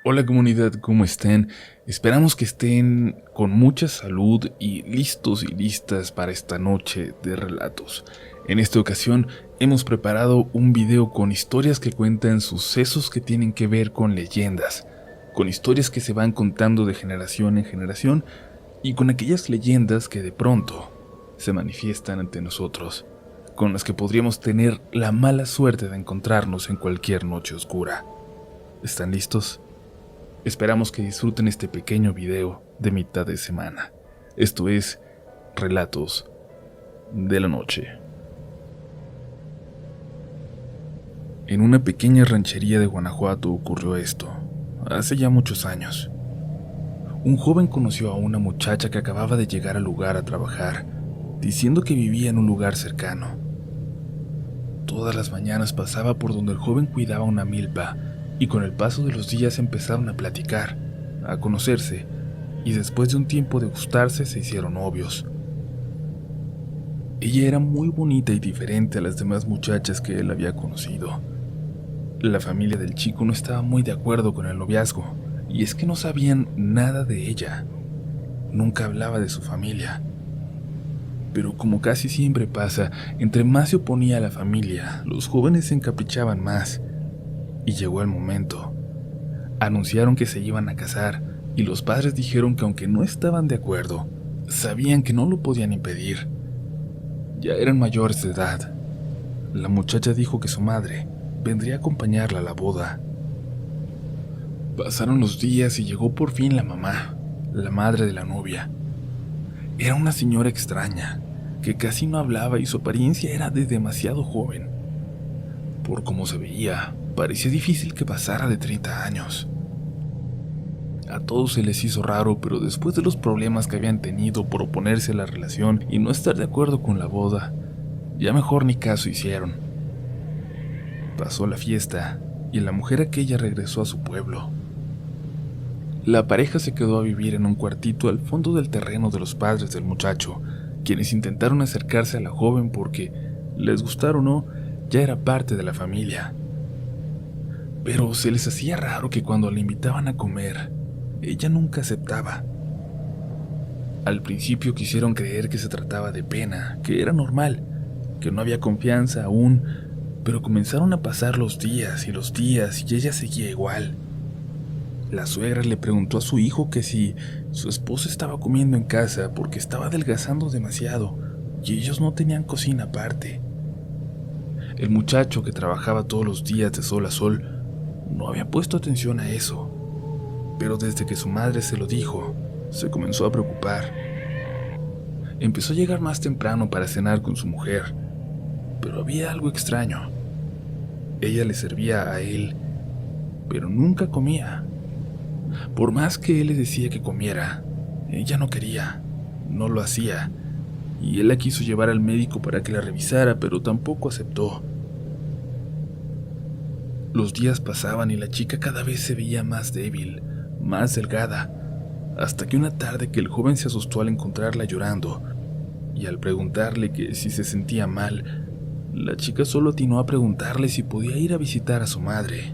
Hola comunidad, ¿cómo están? Esperamos que estén con mucha salud y listos y listas para esta noche de relatos. En esta ocasión hemos preparado un video con historias que cuentan sucesos que tienen que ver con leyendas, con historias que se van contando de generación en generación y con aquellas leyendas que de pronto se manifiestan ante nosotros, con las que podríamos tener la mala suerte de encontrarnos en cualquier noche oscura. ¿Están listos? Esperamos que disfruten este pequeño video de mitad de semana. Esto es Relatos de la Noche. En una pequeña ranchería de Guanajuato ocurrió esto, hace ya muchos años. Un joven conoció a una muchacha que acababa de llegar al lugar a trabajar, diciendo que vivía en un lugar cercano. Todas las mañanas pasaba por donde el joven cuidaba una milpa, y con el paso de los días empezaron a platicar, a conocerse, y después de un tiempo de gustarse se hicieron novios. Ella era muy bonita y diferente a las demás muchachas que él había conocido. La familia del chico no estaba muy de acuerdo con el noviazgo, y es que no sabían nada de ella. Nunca hablaba de su familia. Pero como casi siempre pasa, entre más se oponía a la familia, los jóvenes se encaprichaban más. Y llegó el momento. Anunciaron que se iban a casar y los padres dijeron que aunque no estaban de acuerdo, sabían que no lo podían impedir. Ya eran mayores de edad. La muchacha dijo que su madre vendría a acompañarla a la boda. Pasaron los días y llegó por fin la mamá, la madre de la novia. Era una señora extraña, que casi no hablaba y su apariencia era de demasiado joven. Por cómo se veía, parecía difícil que pasara de 30 años. A todos se les hizo raro, pero después de los problemas que habían tenido por oponerse a la relación y no estar de acuerdo con la boda, ya mejor ni caso hicieron. Pasó la fiesta y la mujer aquella regresó a su pueblo. La pareja se quedó a vivir en un cuartito al fondo del terreno de los padres del muchacho, quienes intentaron acercarse a la joven porque, les gustara o no, ya era parte de la familia. Pero se les hacía raro que cuando la invitaban a comer, ella nunca aceptaba. Al principio quisieron creer que se trataba de pena, que era normal, que no había confianza aún, pero comenzaron a pasar los días y ella seguía igual. La suegra le preguntó a su hijo que si su esposa estaba comiendo en casa porque estaba adelgazando demasiado y ellos no tenían cocina aparte. El muchacho, que trabajaba todos los días de sol a sol, no había puesto atención a eso, pero desde que su madre se lo dijo, se comenzó a preocupar. Empezó a llegar más temprano para cenar con su mujer, pero había algo extraño. Ella le servía a él, pero nunca comía. Por más que él le decía que comiera, ella no quería, no lo hacía, y él la quiso llevar al médico para que la revisara, pero tampoco aceptó. Los días pasaban y la chica cada vez se veía más débil, más delgada, hasta que una tarde que el joven se asustó al encontrarla llorando, y al preguntarle que si se sentía mal, la chica solo atinó a preguntarle si podía ir a visitar a su madre.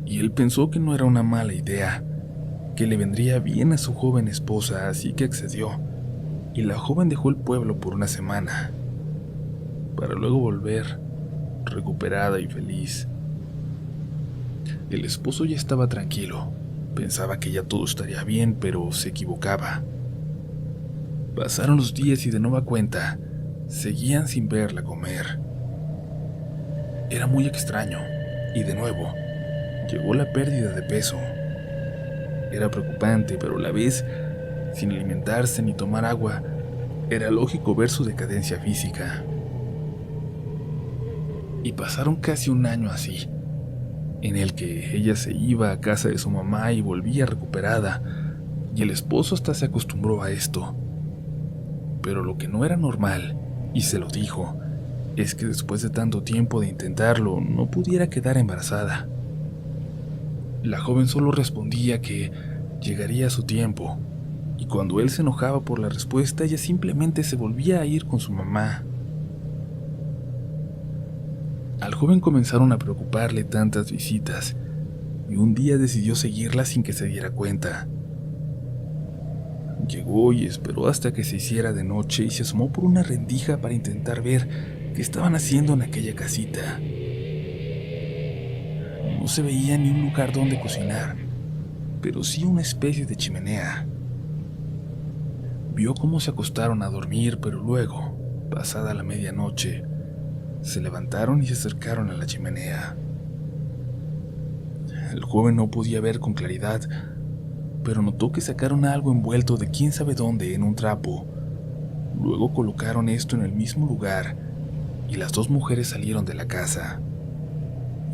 Y él pensó que no era una mala idea, que le vendría bien a su joven esposa, así que accedió, y la joven dejó el pueblo por una semana, para luego volver, recuperada y feliz. El esposo ya estaba tranquilo, pensaba que ya todo estaría bien, pero se equivocaba. Pasaron los días y de nueva cuenta, seguían sin verla comer. Era muy extraño, y de nuevo, llegó la pérdida de peso. Era preocupante, pero a la vez, sin alimentarse ni tomar agua, era lógico ver su decadencia física. Y pasaron casi un año así, en el que ella se iba a casa de su mamá y volvía recuperada, y el esposo hasta se acostumbró a esto. Pero lo que no era normal, y se lo dijo, es que después de tanto tiempo de intentarlo, no pudiera quedar embarazada. La joven solo respondía que llegaría a su tiempo, y cuando él se enojaba por la respuesta, ella simplemente se volvía a ir con su mamá. Al joven comenzaron a preocuparle tantas visitas, y un día decidió seguirla sin que se diera cuenta. Llegó y esperó hasta que se hiciera de noche y se asomó por una rendija para intentar ver qué estaban haciendo en aquella casita. No se veía ni un lugar donde cocinar, pero sí una especie de chimenea. Vio cómo se acostaron a dormir, pero luego, pasada la medianoche, se levantaron y se acercaron a la chimenea. El joven no podía ver con claridad, pero notó que sacaron algo envuelto de quién sabe dónde en un trapo. Luego colocaron esto en el mismo lugar y las dos mujeres salieron de la casa.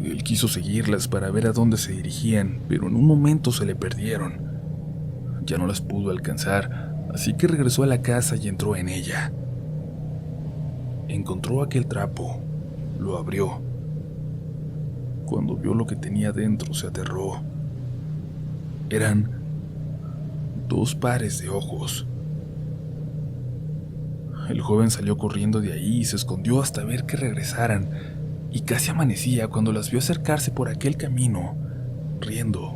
Él quiso seguirlas para ver a dónde se dirigían, pero en un momento se le perdieron. Ya no las pudo alcanzar, así que regresó a la casa y entró en ella. Encontró aquel trapo, lo abrió. Cuando vio lo que tenía dentro, se aterró. Eran 2 pares de ojos. El joven salió corriendo de ahí y se escondió hasta ver que regresaran, y casi amanecía cuando las vio acercarse por aquel camino, riendo,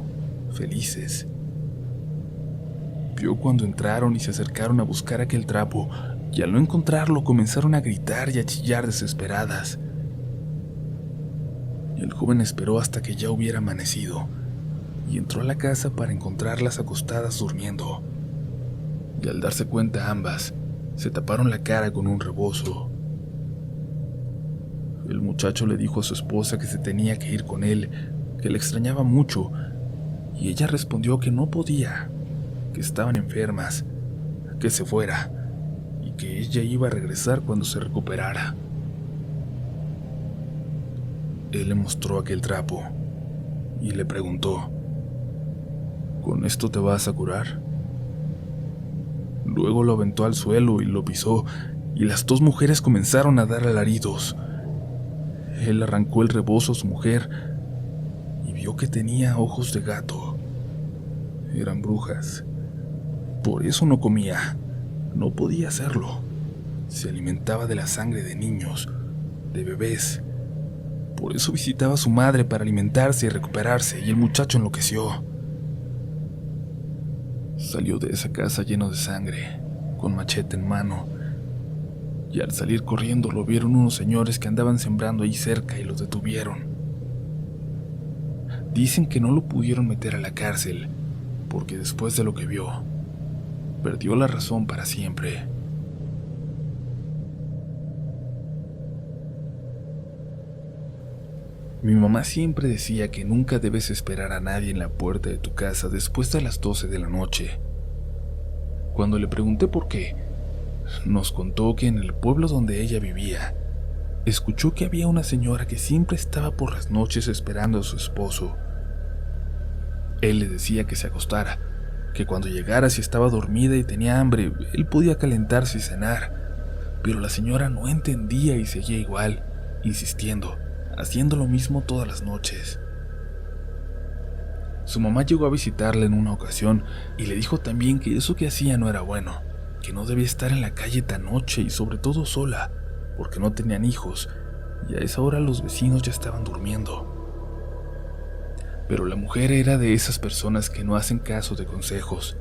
felices. Vio cuando entraron y se acercaron a buscar aquel trapo, y al no encontrarlo comenzaron a gritar y a chillar desesperadas. Y el joven esperó hasta que ya hubiera amanecido, y entró a la casa para encontrarlas acostadas durmiendo. Y al darse cuenta ambas, se taparon la cara con un rebozo. El muchacho le dijo a su esposa que se tenía que ir con él, que le extrañaba mucho, y ella respondió que no podía, que estaban enfermas, que se fuera, y que ella iba a regresar cuando se recuperara. Él le mostró aquel trapo y le preguntó: ¿con esto te vas a curar? Luego lo aventó al suelo y lo pisó, y las 2 mujeres comenzaron a dar alaridos. Él arrancó el rebozo a su mujer y vio que tenía ojos de gato. Eran brujas. Por eso no comía, no podía hacerlo. Se alimentaba de la sangre de niños, de bebés. Por eso visitaba a su madre para alimentarse y recuperarse, y el muchacho enloqueció. Salió de esa casa lleno de sangre, con machete en mano, y al salir corriendo lo vieron unos señores que andaban sembrando ahí cerca y lo detuvieron. Dicen que no lo pudieron meter a la cárcel, porque después de lo que vio, perdió la razón para siempre. Mi mamá siempre decía que nunca debes esperar a nadie en la puerta de tu casa después de las 12 de la noche. Cuando le pregunté por qué, nos contó que en el pueblo donde ella vivía, escuchó que había una señora que siempre estaba por las noches esperando a su esposo. Él le decía que se acostara, que cuando llegara, si estaba dormida y tenía hambre, él podía calentarse y cenar, pero la señora no entendía y seguía igual, insistiendo, haciendo lo mismo todas las noches. Su mamá llegó a visitarla en una ocasión y le dijo también que eso que hacía no era bueno, que no debía estar en la calle tan noche y sobre todo sola, porque no tenían hijos y a esa hora los vecinos ya estaban durmiendo. Pero la mujer era de esas personas que no hacen caso de consejos.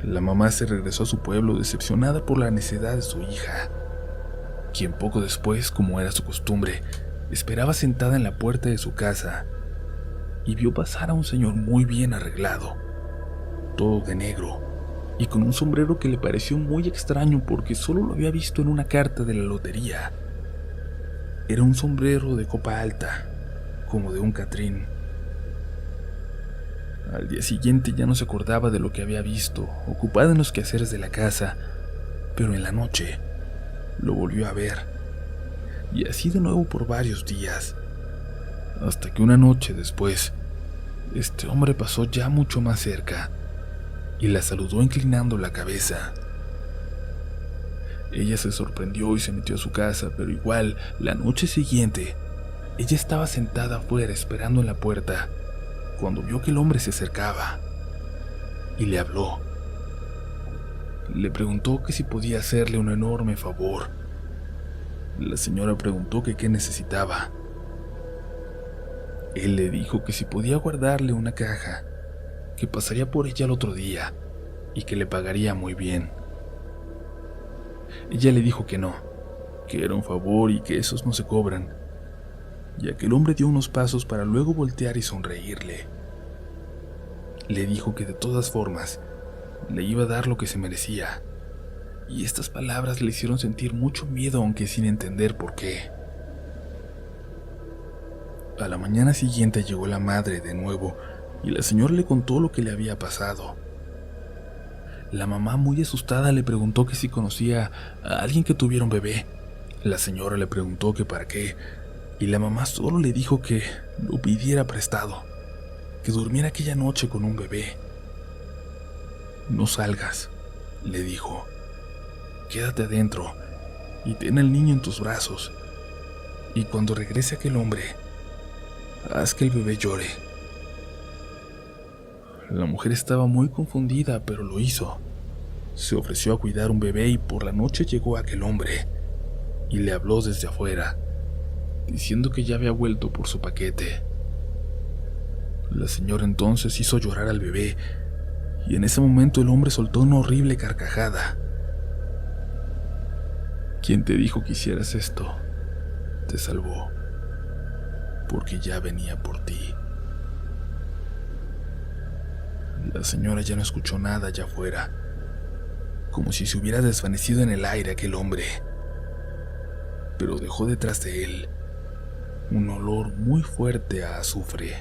La mamá se regresó a su pueblo decepcionada por la necedad de su hija, quien poco después, como era su costumbre, esperaba sentada en la puerta de su casa y vio pasar a un señor muy bien arreglado, todo de negro, y con un sombrero que le pareció muy extraño porque solo lo había visto en una carta de la lotería. Era un sombrero de copa alta, como de un catrín. Al día siguiente ya no se acordaba de lo que había visto, ocupada en los quehaceres de la casa, pero en la noche lo volvió a ver, y así de nuevo por varios días, hasta que una noche después, este hombre pasó ya mucho más cerca y la saludó inclinando la cabeza. Ella se sorprendió y se metió a su casa, pero igual, la noche siguiente, ella estaba sentada afuera esperando en la puerta, cuando vio que el hombre se acercaba y le habló. Le preguntó que si podía hacerle un enorme favor. La señora preguntó que qué necesitaba. Él le dijo que si podía guardarle una caja, que pasaría por ella el otro día y que le pagaría muy bien. Ella le dijo que no, que era un favor y que esos no se cobran, ya que el hombre dio unos pasos para luego voltear y sonreírle. Le dijo que de todas formas le iba a dar lo que se merecía, y estas palabras le hicieron sentir mucho miedo, aunque sin entender por qué. A la mañana siguiente llegó la madre de nuevo y la señora le contó lo que le había pasado. La mamá, muy asustada, le preguntó que si conocía a alguien que tuviera un bebé. La señora le preguntó que para qué, y la mamá solo le dijo que lo pidiera prestado, que durmiera aquella noche con un bebé. No salgas, le dijo. Quédate adentro y ten al niño en tus brazos. Y cuando regrese aquel hombre, haz que el bebé llore. La mujer estaba muy confundida, pero lo hizo. Se ofreció a cuidar un bebé y por la noche llegó aquel hombre y le habló desde afuera, diciendo que ya había vuelto por su paquete. La señora entonces hizo llorar al bebé y en ese momento el hombre soltó una horrible carcajada. ¿Quién te dijo que hicieras esto? Te salvó, porque ya venía por ti. La señora ya no escuchó nada allá afuera, como si se hubiera desvanecido en el aire aquel hombre, pero dejó detrás de él un olor muy fuerte a azufre.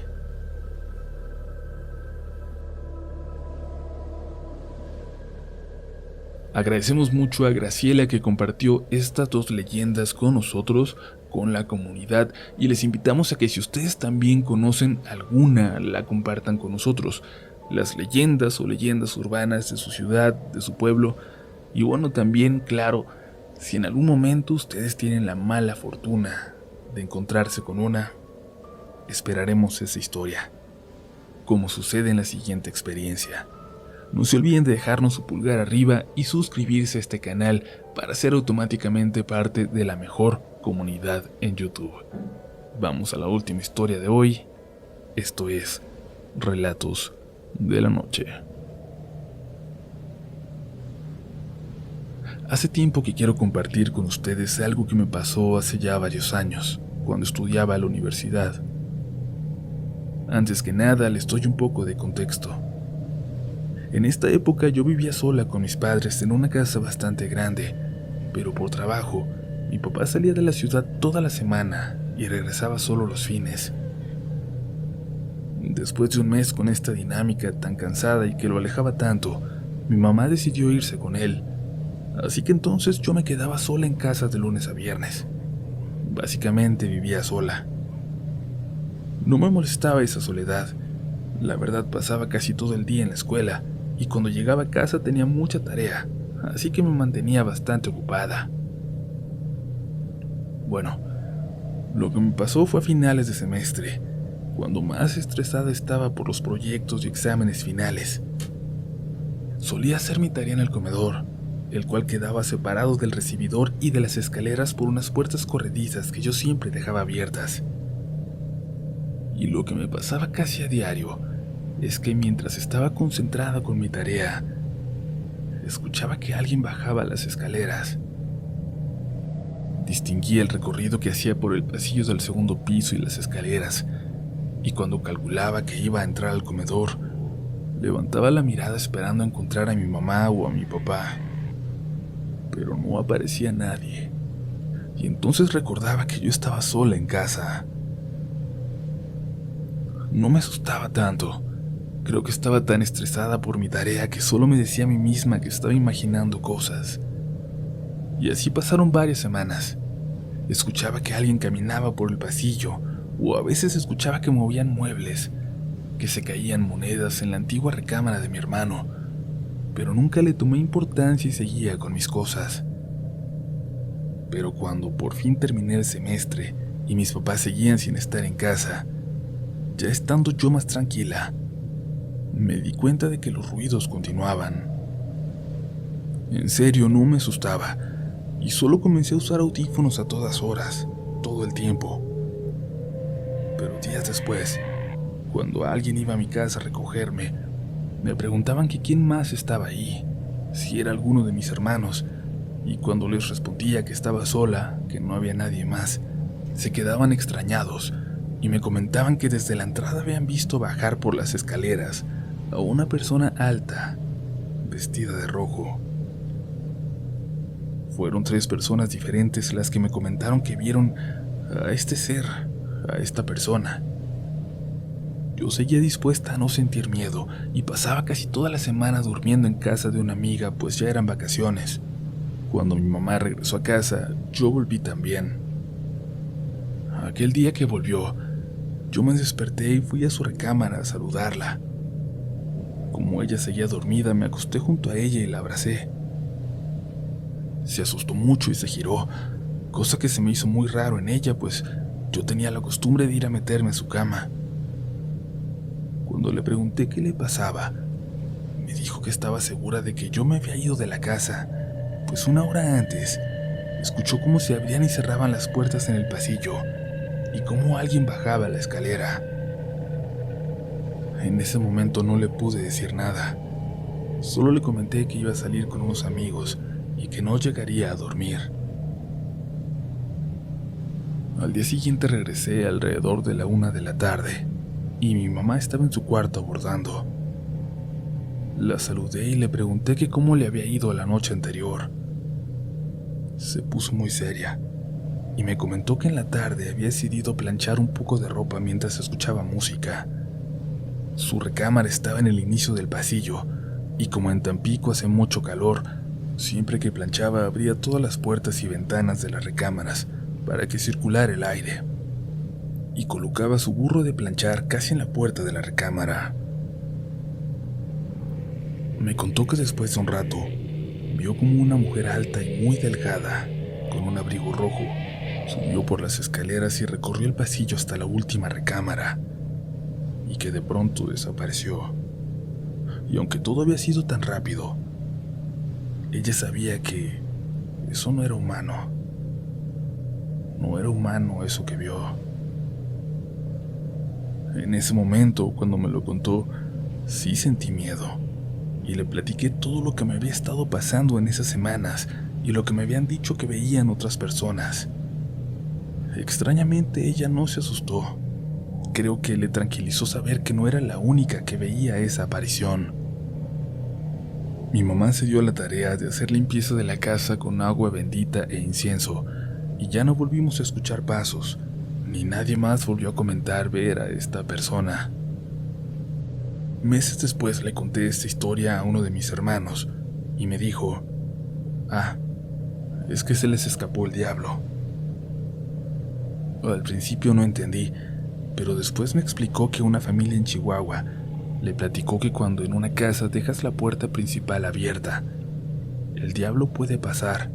Agradecemos mucho a Graciela que compartió estas dos leyendas con nosotros, con la comunidad, y les invitamos a que si ustedes también conocen alguna, la compartan con nosotros. Las leyendas o leyendas urbanas de su ciudad, de su pueblo, y bueno, también, claro, si en algún momento ustedes tienen la mala fortuna de encontrarse con una, esperaremos esa historia, como sucede en la siguiente experiencia. No se olviden de dejarnos su pulgar arriba y suscribirse a este canal para ser automáticamente parte de la mejor comunidad en YouTube. Vamos a la última historia de hoy. Esto es Relatos de la Noche. Hace tiempo que quiero compartir con ustedes algo que me pasó hace ya varios años, cuando estudiaba a la universidad. Antes que nada, les doy un poco de contexto. En esta época yo vivía sola con mis padres en una casa bastante grande, pero por trabajo, mi papá salía de la ciudad toda la semana y regresaba solo los fines. Después de un mes con esta dinámica tan cansada y que lo alejaba tanto, mi mamá decidió irse con él, así que entonces yo me quedaba sola en casa de lunes a viernes. Básicamente vivía sola. No me molestaba esa soledad, la verdad pasaba casi todo el día en la escuela, y cuando llegaba a casa tenía mucha tarea, así que me mantenía bastante ocupada. Bueno, lo que me pasó fue a finales de semestre, cuando más estresada estaba por los proyectos y exámenes finales. Solía hacer mi tarea en el comedor, el cual quedaba separado del recibidor y de las escaleras por unas puertas corredizas que yo siempre dejaba abiertas. Y lo que me pasaba casi a diario es que mientras estaba concentrada con mi tarea, escuchaba que alguien bajaba las escaleras. Distinguía el recorrido que hacía por el pasillo del segundo piso y las escaleras, y cuando calculaba que iba a entrar al comedor, levantaba la mirada esperando encontrar a mi mamá o a mi papá, pero no aparecía nadie, y entonces recordaba que yo estaba sola en casa. No me asustaba tanto. Creo que estaba tan estresada por mi tarea que solo me decía a mí misma que estaba imaginando cosas. Y así pasaron varias semanas. Escuchaba que alguien caminaba por el pasillo, o a veces escuchaba que movían muebles, que se caían monedas en la antigua recámara de mi hermano, pero nunca le tomé importancia y seguía con mis cosas. Pero cuando por fin terminé el semestre y mis papás seguían sin estar en casa, ya estando yo más tranquila, me di cuenta de que los ruidos continuaban. En serio, no me asustaba, y solo comencé a usar audífonos a todas horas, todo el tiempo. Pero días después, cuando alguien iba a mi casa a recogerme, me preguntaban que quién más estaba ahí, si era alguno de mis hermanos, y cuando les respondía que estaba sola, que no había nadie más, se quedaban extrañados y me comentaban que desde la entrada habían visto bajar por las escaleras a una persona alta, vestida de rojo. Fueron 3 personas diferentes las que me comentaron que vieron a este ser, a esta persona. Yo seguía dispuesta a no sentir miedo y pasaba casi toda la semana durmiendo en casa de una amiga, pues ya eran vacaciones. Cuando mi mamá regresó a casa, yo volví también. Aquel día que volvió, yo me desperté y fui a su recámara a saludarla. Como ella seguía dormida, me acosté junto a ella y la abracé. Se asustó mucho y se giró, cosa que se me hizo muy raro en ella, pues yo tenía la costumbre de ir a meterme en su cama. Cuando le pregunté qué le pasaba, me dijo que estaba segura de que yo me había ido de la casa, pues una hora antes escuchó cómo se abrían y cerraban las puertas en el pasillo y cómo alguien bajaba la escalera. En ese momento no le pude decir nada, solo le comenté que iba a salir con unos amigos y que no llegaría a dormir. Al día siguiente regresé alrededor de la 1 de la tarde y mi mamá estaba en su cuarto abordando. La saludé y le pregunté que cómo le había ido la noche anterior. Se puso muy seria y me comentó que en la tarde había decidido planchar un poco de ropa mientras escuchaba música. Su recámara estaba en el inicio del pasillo y como en Tampico hace mucho calor, siempre que planchaba abría todas las puertas y ventanas de las recámaras para que circulara el aire y colocaba su burro de planchar casi en la puerta de la recámara. Me contó que después de un rato vio como una mujer alta y muy delgada, con un abrigo rojo, subió por las escaleras y recorrió el pasillo hasta la última recámara, y que de pronto desapareció. Y aunque todo había sido tan rápido, ella sabía que eso no era humano. No era humano eso que vio. En ese momento, cuando me lo contó, sí sentí miedo. Y le platiqué todo lo que me había estado pasando en esas semanas y lo que me habían dicho que veían otras personas. Extrañamente ella no se asustó. Creo que le tranquilizó saber que no era la única que veía esa aparición. Mi mamá se dio a la tarea de hacer limpieza de la casa con agua bendita e incienso, y ya no volvimos a escuchar pasos, ni nadie más volvió a comentar ver a esta persona. Meses después le conté esta historia a uno de mis hermanos y me dijo: es que se les escapó el diablo. Al principio no entendí, pero después me explicó que una familia en Chihuahua le platicó que cuando en una casa dejas la puerta principal abierta, el diablo puede pasar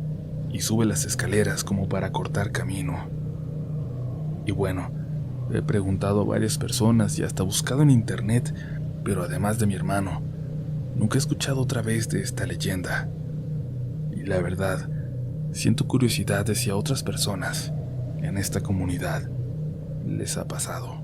y sube las escaleras como para cortar camino. Y bueno, he preguntado a varias personas y hasta buscado en internet, pero además de mi hermano, nunca he escuchado otra vez de esta leyenda. Y la verdad, siento curiosidad de si a otras personas en esta comunidad les ha pasado.